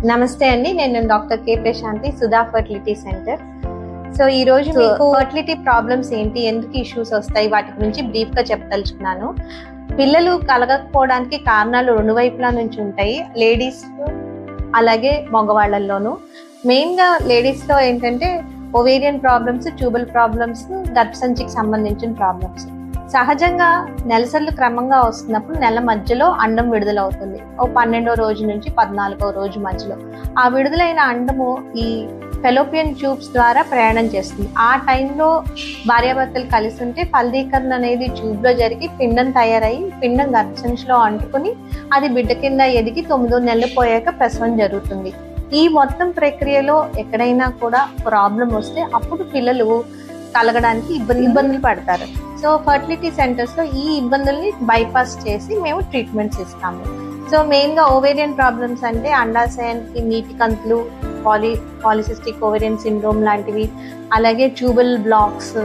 నమస్తే అండి, నేను doctor K Prashanthi, Sudha fertility centre. So ఈ రోజు మీకు ఫర్టిలిటీ ప్రాబ్లమ్స్ ఏంటి, ఎందుకు ఇష్యూస్ వస్తాయి, వాటి గురించి బ్రీఫ్ గా చెప్పదలుచుకున్నాను. పిల్లలు కలగకపోవడానికి కారణాలు రెండు వైపులా నుంచి ఉంటాయి, లేడీస్ అలాగే మగవాళ్ళల్లోనూ. మెయిన్ గా లేడీస్ లో ఏంటంటే ఓవేరియన్ ప్రాబ్లమ్స్, ట్యూబల్ ప్రాబ్లమ్స్, గర్భసంచికి సంబంధించిన ప్రాబ్లమ్స్. సహజంగా నెలసర్లు క్రమంగా వస్తున్నప్పుడు నెల మధ్యలో అండం విడుదలవుతుంది. ఓ 12వ రోజు నుంచి 14వ రోజు మధ్యలో ఆ విడుదలైన అండము ఈ ఫెలోపియన్ ట్యూబ్స్ ద్వారా ప్రయాణం చేస్తుంది. ఆ టైంలో భార్యాభర్తలు కలిసి ఉంటే ఫలదీకరణ అనేది ట్యూబ్ లో జరిగి పిండం తయారయ్యి పిండం గర్భసంచిలో అంటుకుని అది బిడ్డ కింద ఎదిగి 9 నెలలు పోయాక ప్రసవం జరుగుతుంది. ఈ మొత్తం ప్రక్రియలో ఎక్కడైనా కూడా ప్రాబ్లం వస్తే అప్పుడు పిల్లలు కలగడానికి ఇబ్బందులు పడతారు. సో ఫర్టిలిటీ సెంటర్స్ లో ఈ ఇబ్బందుల్ని బైపాస్ చేసి మేము ట్రీట్మెంట్స్ ఇస్తాము. సో మెయిన్ గా ఓవేరియన్ ప్రాబ్లమ్స్ అంటే అండాశయానికి నీటి కంతులు, పాలిసిస్టిక్ ఓవేరియన్ సిండ్రోమ్ లాంటివి, అలాగే ట్యూబల్ బ్లాక్స్,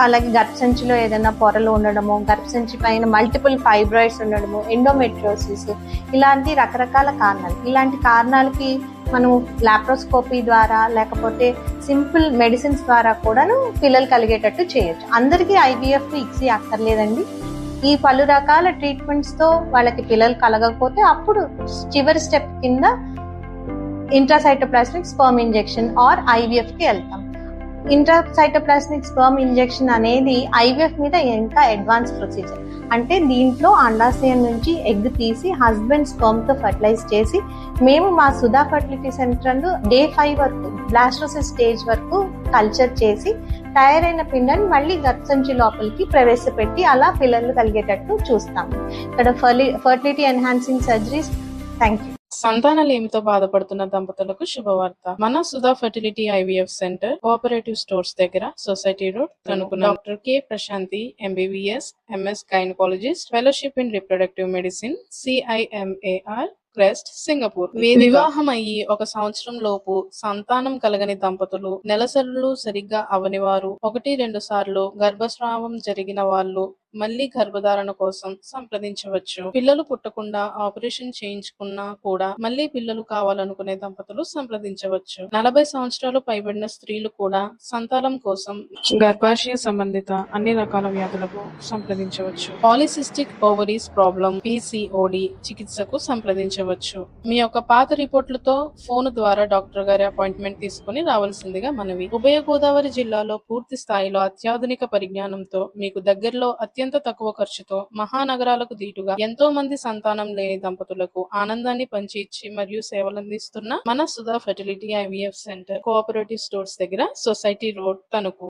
అలాగే గర్భసంచిలో ఏదైనా పొరలు ఉండడము, గర్భసంచి పైన మల్టిపుల్ ఫైబ్రాయిడ్స్ ఉండడము, ఎండోమెట్రియోసిస్, ఇలాంటి రకరకాల కారణాలు. ఇలాంటి కారణాలకి మనం లాప్రోస్కోపీ ద్వారా లేకపోతే సింపుల్ మెడిసిన్స్ ద్వారా కూడాను పిల్లలు కలిగేటట్టు చేయొచ్చు. అందరికీ ఐవీఎఫ్, ఇక్సీ అక్కర్లేదండి. ఈ పలు రకాల ట్రీట్మెంట్స్ తో వాళ్ళకి పిల్లలు కలగకపోతే అప్పుడు చివరి స్టెప్ కింద intracytoplasmic sperm injection or IVF కి వెళ్తాం. ఇంట్రాసైటోప్లాస్మిక్ స్పర్మ్ ఇంజెక్షన్ అనేది ఐవీఎఫ్ మీద ఇంకా అడ్వాన్స్ ప్రొసీజర్. అంటే దీంట్లో అండాశయం నుంచి ఎగ్ తీసి హస్బెండ్ స్పర్మ్ తో ఫర్టిలైజ్ చేసి మేము మా సుధా ఫర్టిలిటీ సెంటర్ డే 5 వరకు బ్లాస్టోసిస్ స్టేజ్ వరకు కల్చర్ చేసి తయారైన పిండాన్ని మళ్ళీ గర్భసంచి లోపలికి ప్రవేశపెట్టి అలా పిల్లలు కలిగేటట్టు చూస్తాము. ఇక్కడ fertility enhancing surgeries. Thank you. సంతానలేమితో బాధపడుతున్న దంపతులకు శుభవార్త. మన Sudha fertility IVF centre cooperative stores దగ్గర, society road, Tanuku. Doctor K Prashanti, MBBS, MS gynaecologist, fellowship in reproductive medicine, CIMAR, Crest, Singapore. వివాహం అయ్యి 1 సంవత్సరం లోపు సంతానం కలగని దంపతులు, నెలసరులు సరిగ్గా అవని వారు, 1-2 సార్లు గర్భస్రావం జరిగిన వాళ్ళు మళ్ళీ గర్భధారణ కోసం సంప్రదించవచ్చు. పిల్లలు పుట్టకుండా ఆపరేషన్ చేయించుకున్నా కూడా మళ్ళీ పిల్లలు కావాలనుకునే దంపతులు సంప్రదించవచ్చు. 40 సంవత్సరాలు పైబడిన స్త్రీలు కూడా సంతానం కోసం గర్భాశయ సంబంధిత అన్ని రకాల వ్యాధులకు సంప్రదించవచ్చు. పాలిసిస్టిక్ ఓవరీస్ ప్రాబ్లం, PCOD చికిత్సకు సంప్రదించవచ్చు. మీ యొక్క పాత రిపోర్టులతో ఫోన్ ద్వారా డాక్టర్ గారి అపాయింట్మెంట్ తీసుకుని రావాల్సిందిగా మనవి. ఉభయ గోదావరి జిల్లాలో పూర్తి స్థాయిలో అత్యాధునిక పరిజ్ఞానంతో మీకు దగ్గరలో అత్యంత తక్కువ ఖర్చుతో మహానగరాలకు దీటుగా ఎంతో మంది సంతానం లేని దంపతులకు ఆనందాన్ని పంచి ఇచ్చి మరియు సేవలందిస్తున్న మన Sudha fertility IVF centre cooperative stores దగ్గర, సొసైటీ రోడ్, తణుకు.